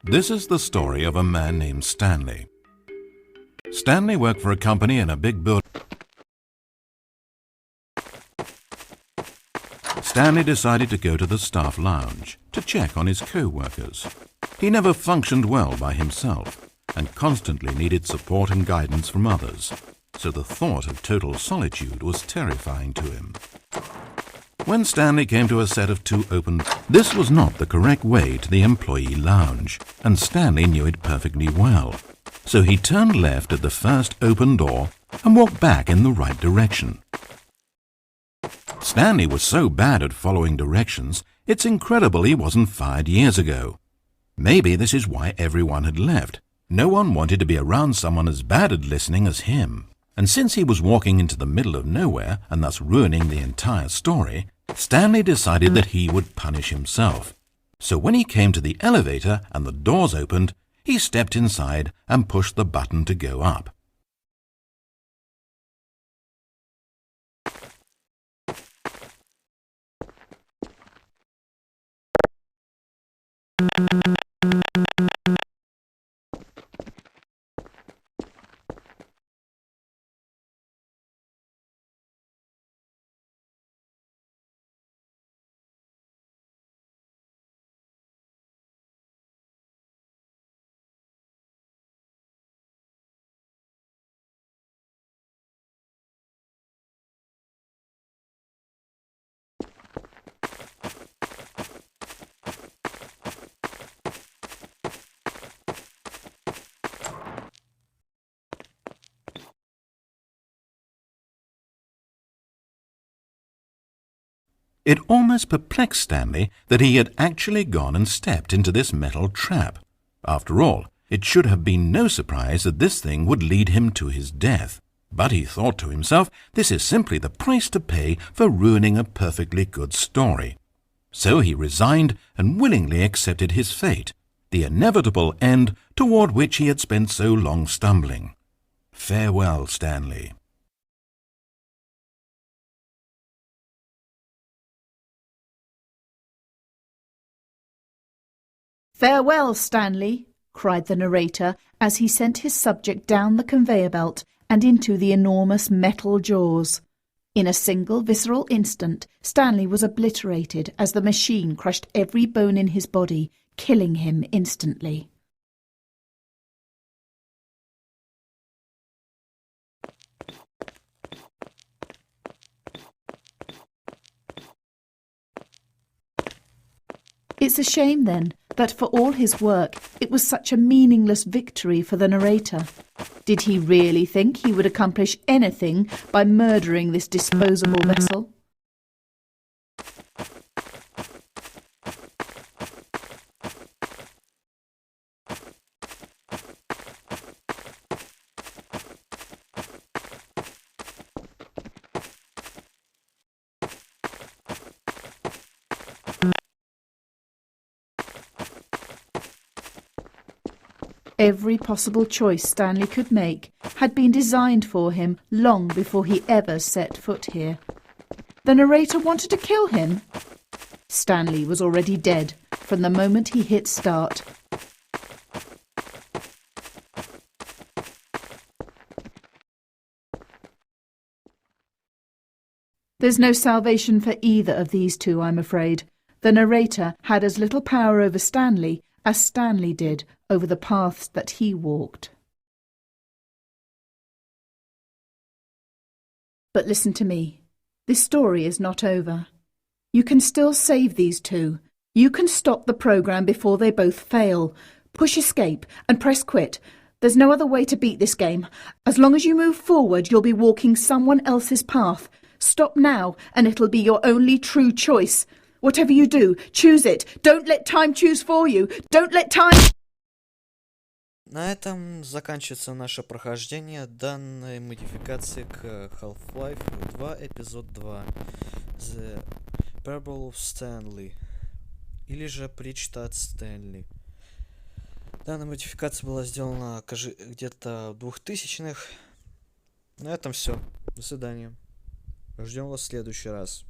This is the story of a man named Stanley. Stanley worked for a company in a big building. Stanley decided to go to the staff lounge to check on his co-workers. He never functioned well by himself and constantly needed support and guidance from others, so the thought of total solitude was terrifying to him. When Stanley came to a set of two open, this was not the correct way to the employee lounge, and Stanley knew it perfectly well. So he turned left at the first open door and walked back in the right direction. Stanley was so bad at following directions, it's incredible he wasn't fired years ago. Maybe this is why everyone had left. No one wanted to be around someone as bad at listening as him. And since he was walking into the middle of nowhere and thus ruining the entire story, Stanley decided that he would punish himself. So when he came to the elevator and the doors opened, he stepped inside and pushed the button to go up. It almost perplexed Stanley that he had actually gone and stepped into this metal trap. After all, it should have been no surprise that this thing would lead him to his death. But he thought to himself, this is simply the price to pay for ruining a perfectly good story. So he resigned and willingly accepted his fate, the inevitable end toward which he had spent so long stumbling. Farewell, Stanley. "Farewell, Stanley," cried the narrator as he sent his subject down the conveyor belt and into the enormous metal jaws. In a single visceral instant, Stanley was obliterated as the machine crushed every bone in his body, killing him instantly. It's a shame, then, that for all his work, it was such a meaningless victory for the narrator. Did he really think he would accomplish anything by murdering this disposable vessel? Every possible choice Stanley could make had been designed for him long before he ever set foot here. The narrator wanted to kill him. Stanley was already dead from the moment he hit start. There's no salvation for either of these two, I'm afraid. The narrator had as little power over Stanley as Stanley did over the paths that he walked. But listen to me. This story is not over. You can still save these two. You can stop the program before they both fail. Push escape and press quit. There's no other way to beat this game. As long as you move forward, you'll be walking someone else's path. Stop now, and it'll be your only true choice. Whatever you do, choose it. Don't let time choose for you. Don't let time... На этом заканчивается наше прохождение данной модификации к Half-Life 2 эпизод 2 The Parable of Stanley, или же Притчта от Стэнли. Данная модификация была сделана где-то в 2000-х. На этом все. До свидания. Ждем вас в следующий раз.